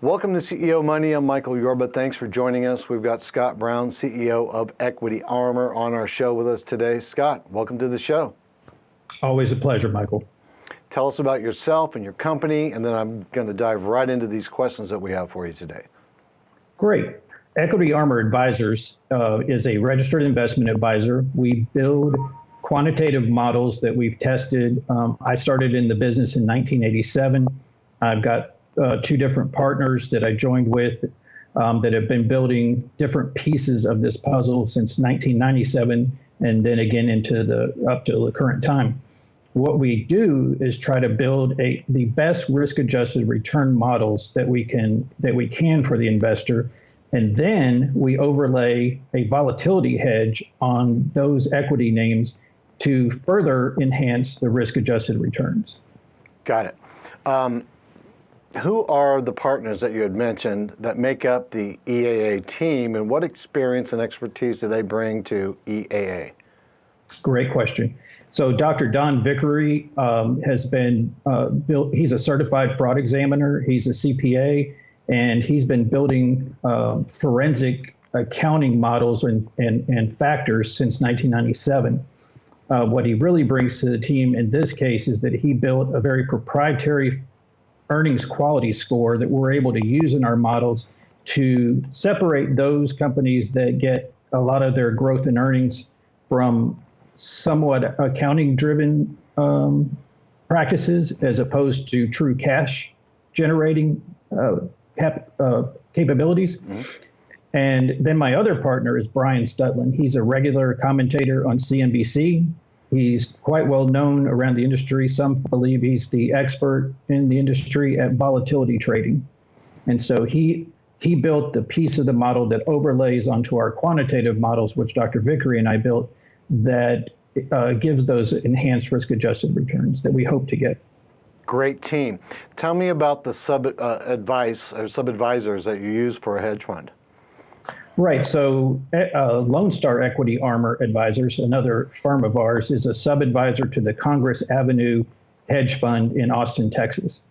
Welcome to CEO Money. I'm Michael Yorba. Thanks for joining us. We've got Scott Brown, CEO of Equity Armor, on our show with us today. Scott, welcome to the show. Always a pleasure, Michael. Tell us about yourself and your company, and then I'm going to dive right into these questions that we have for you today. Great. Equity Armor Advisors is a registered investment advisor. We build quantitative models that we've tested. I started in the business in 1987. I've got two different partners that I joined with that have been building different pieces of this puzzle since 1997, and then again up to the current time. What we do is try to build the best risk-adjusted return models that we can for the investor, and then we overlay a volatility hedge on those equity names to further enhance the risk-adjusted returns. Got it. Who are the partners that you had mentioned that make up the EAA team, and what experience and expertise do they bring to EAA? Great question. So Dr. Don Vickery has been built. He's a certified fraud examiner. He's a CPA, and he's been building forensic accounting models and factors since 1997. What he really brings to the team in this case is that he built a very proprietary earnings quality score that we're able to use in our models to separate those companies that get a lot of their growth in earnings from somewhat accounting-driven practices as opposed to true cash-generating capabilities. Mm-hmm. And then my other partner is Brian Stutland. He's a regular commentator on CNBC. He's quite well known around the industry. Some believe he's the expert in the industry at volatility trading. And so he built the piece of the model that overlays onto our quantitative models, which Dr. Vickery and I built, that gives those enhanced risk-adjusted returns that we hope to get. Great team. Tell me about the sub-advisors that you use for a hedge fund. Right. So Lone Star Equity Armor Advisors, another firm of ours, is a sub-advisor to the Congress Avenue Hedge Fund in Austin, Texas.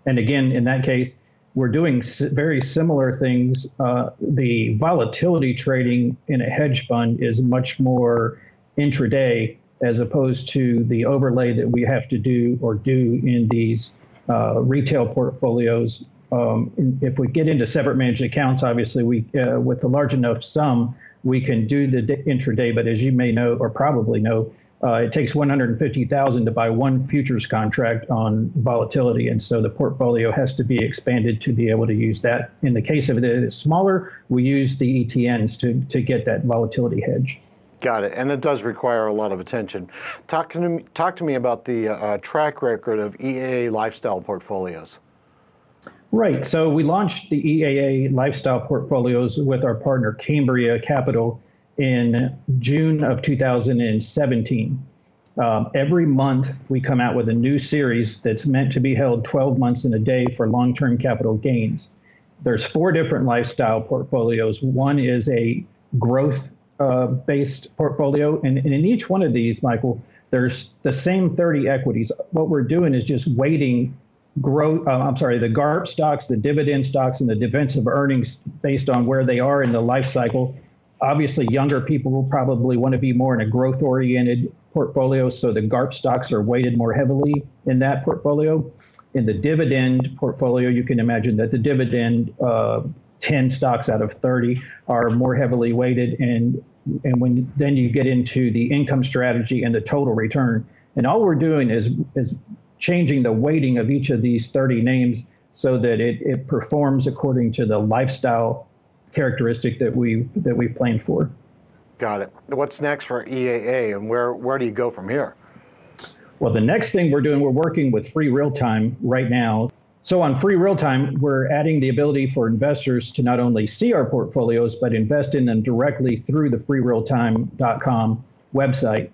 And again, in that case, we're doing very similar things. The volatility trading in a hedge fund is much more intraday as opposed to the overlay that we have to do in these retail portfolios. If we get into separate managed accounts, obviously with a large enough sum, we can do the intraday. But as you may know, or probably know, it takes $150,000 to buy one futures contract on volatility, and so the portfolio has to be expanded to be able to use that. In the case of it is smaller, we use the ETNs to get that volatility hedge. Got it, and it does require a lot of attention. Talk to me about the track record of EAA lifestyle portfolios. Right. So we launched the EAA lifestyle portfolios with our partner Cambria Capital in June of 2017. Every month we come out with a new series that's meant to be held 12 months in a day for long-term capital gains. There's 4 different lifestyle portfolios. One is a growth based portfolio. And in each one of these, Michael, there's the same 30 equities. What we're doing is just weighting the GARP stocks, the dividend stocks, and the defensive earnings based on where they are in the life cycle. Obviously, younger people will probably want to be more in a growth-oriented portfolio, so the GARP stocks are weighted more heavily in that portfolio. In the dividend portfolio, you can imagine that the dividend 10 stocks out of 30 are more heavily weighted, and then you get into the income strategy and the total return. And all we're doing is changing the weighting of each of these 30 names so that it performs according to the lifestyle characteristic that we planned for. Got it. What's next for EAA, and where do you go from here? Well, the next thing we're working with free real time right now. So on free real time, we're adding the ability for investors to not only see our portfolios, but invest in them directly through the freerealtime.com website.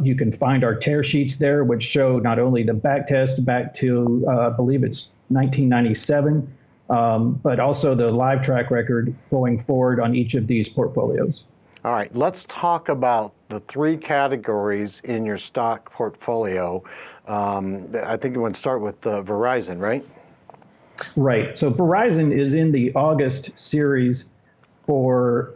You can find our tear sheets there, which show not only the back test back to, I believe it's 1997, but also the live track record going forward on each of these portfolios. All right, let's talk about the 3 categories in your stock portfolio. I think you want to start with Verizon, right? Right. So Verizon is in the August series for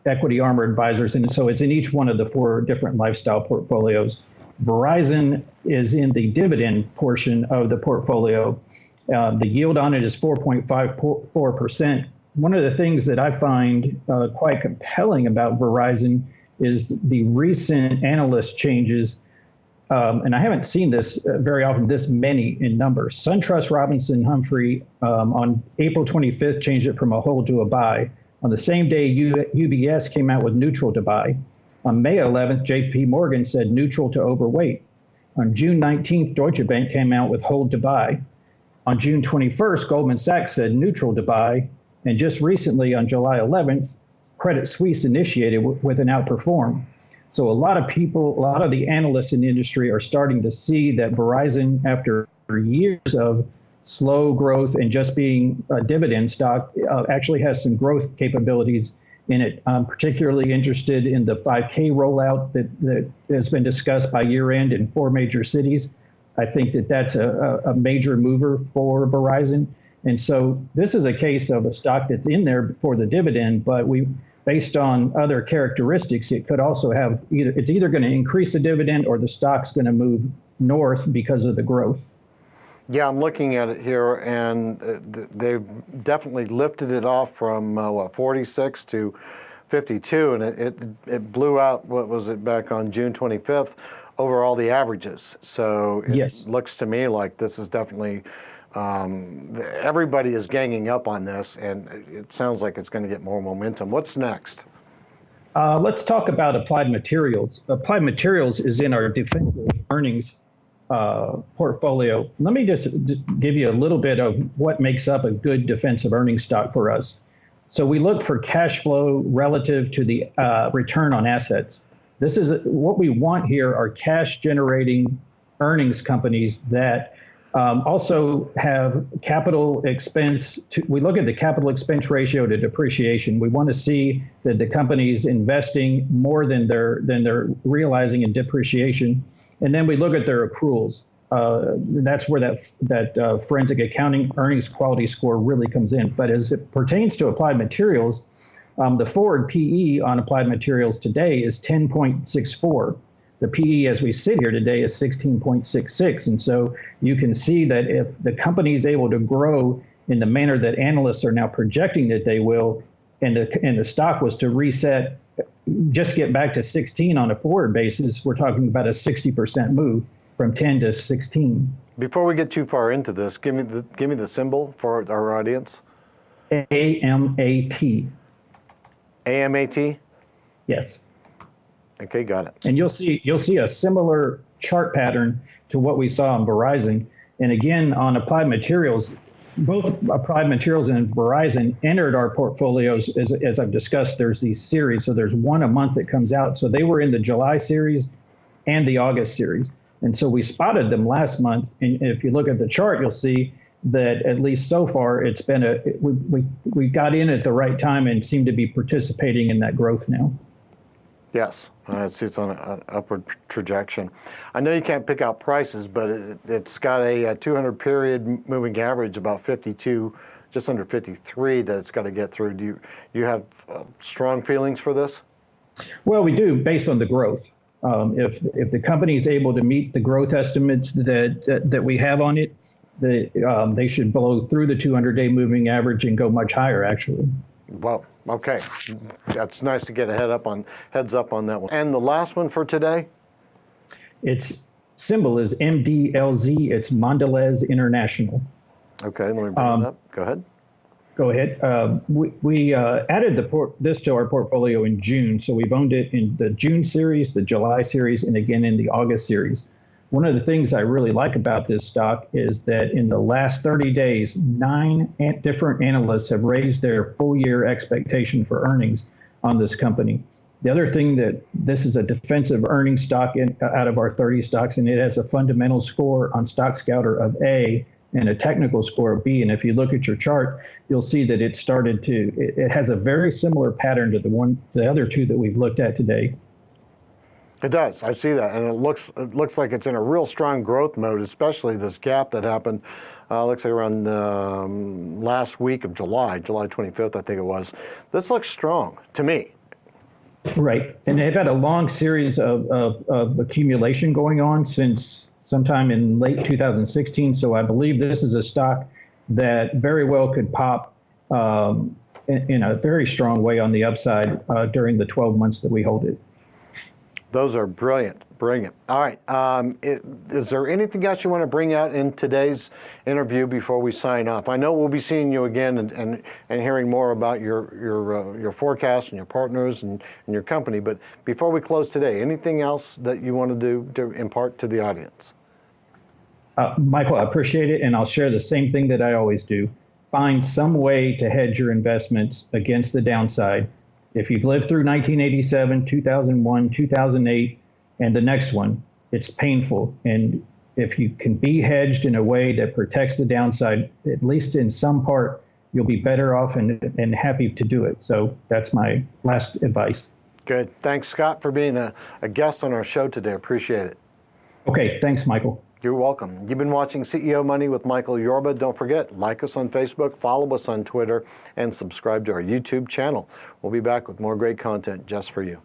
Equity Armor Advisors. And so it's in each one of the four different lifestyle portfolios. Verizon is in the dividend portion of the portfolio. The yield on it is 4.54%. One of the things that I find quite compelling about Verizon is the recent analyst changes. And I haven't seen this very often, this many in numbers. SunTrust Robinson Humphrey on April 25th changed it from a hold to a buy. On the same day, UBS came out with neutral to buy. On May 11th, JP Morgan said neutral to overweight. On June 19th, Deutsche Bank came out with hold to buy. On June 21st, Goldman Sachs said neutral to buy. And just recently, on July 11th, Credit Suisse initiated with an outperform. So a lot of people, a lot of the analysts in the industry are starting to see that Verizon, after years of slow growth and just being a dividend stock, actually has some growth capabilities in it. I'm particularly interested in the 5K rollout that has been discussed by year end in 4 major cities. I think that that's a major mover for Verizon. And so this is a case of a stock that's in there for the dividend, but based on other characteristics, it could also have it's either going to increase the dividend or the stock's going to move north because of the growth. Yeah, I'm looking at it here, and they've definitely lifted it off from 46 to 52, and it blew out, what was it, back on June 25th, over all the averages. So it Yes. looks to me like this is definitely, everybody is ganging up on this, and it sounds like it's going to get more momentum. What's next? Let's talk about Applied Materials. Applied Materials is in our defensive earnings portfolio. Let me just give you a little bit of what makes up a good defensive earnings stock for us. So we look for cash flow relative to the return on assets. This is what we want here are cash generating earnings companies that also have capital expense. We look at the capital expense ratio to depreciation. We want to see that the company's investing more than they're realizing in depreciation. And then we look at their accruals. That's where that forensic accounting earnings quality score really comes in. But as it pertains to Applied Materials, the forward PE on Applied Materials today is 10.64. The PE as we sit here today is 16.66. And so you can see that if the company is able to grow in the manner that analysts are now projecting that they will, and the stock was to reset, just get back to 16 on a forward basis, we're talking about a 60% move from 10 to 16. Before we get too far into this, give me the symbol for our audience. AMAT. AMAT? Yes. Okay, got it. And you'll see a similar chart pattern to what we saw on Verizon. And again, on Applied Materials, both Applied Materials and Verizon entered our portfolios. As I've discussed, there's these series. So there's one a month that comes out. So they were in the July series and the August series. And so we spotted them last month. And if you look at the chart, you'll see that at least so far, it's been we got in at the right time and seem to be participating in that growth now. Yes, it's on an upward trajectory. I know you can't pick out prices, but it's got a 200 period moving average about 52, just under 53 that it's got to get through. Do you have strong feelings for this? Well, we do based on the growth. If the company is able to meet the growth estimates that we have on it, they should blow through the 200-day moving average and go much higher, actually. Well, okay. That's nice to get a heads up on that one. And the last one for today? Its symbol is MDLZ. It's Mondelez International. Okay, let me bring it up. Go ahead. Go ahead. We added this to our portfolio in June, so we've owned it in the June series, the July series, and again in the August series. One of the things I really like about this stock is that in the last 30 days, 9 different analysts have raised their full year expectation for earnings on this company. The other thing that this is a defensive earnings stock out of our 30 stocks, and it has a fundamental score on StockScouter of A and a technical score of B. And if you look at your chart, you'll see that it has a very similar pattern to the other two that we've looked at today. It does. I see that, and it looks like it's in a real strong growth mode, especially this gap that happened looks like around last week of July 25th, I think it was. This looks strong to me. Right. And they've had a long series of accumulation going on since sometime in late 2016. So I believe this is a stock that very well could pop in a very strong way on the upside during the 12 months that we hold it. Those are brilliant. All right. Is there anything else you want to bring out in today's interview before we sign off? I know we'll be seeing you again and hearing more about your forecast and your partners and your company. But before we close today, anything else that you want to do to impart to the audience? Michael, I appreciate it, and I'll share the same thing that I always do. Find some way to hedge your investments against the downside. If you've lived through 1987, 2001, 2008, and the next one, it's painful. And if you can be hedged in a way that protects the downside, at least in some part, you'll be better off and happy to do it. So that's my last advice. Good. Thanks, Scott, for being a guest on our show today. Appreciate it. Okay. Thanks, Michael. You're welcome. You've been watching CEO Money with Michael Yorba. Don't forget, like us on Facebook, follow us on Twitter, and subscribe to our YouTube channel. We'll be back with more great content just for you.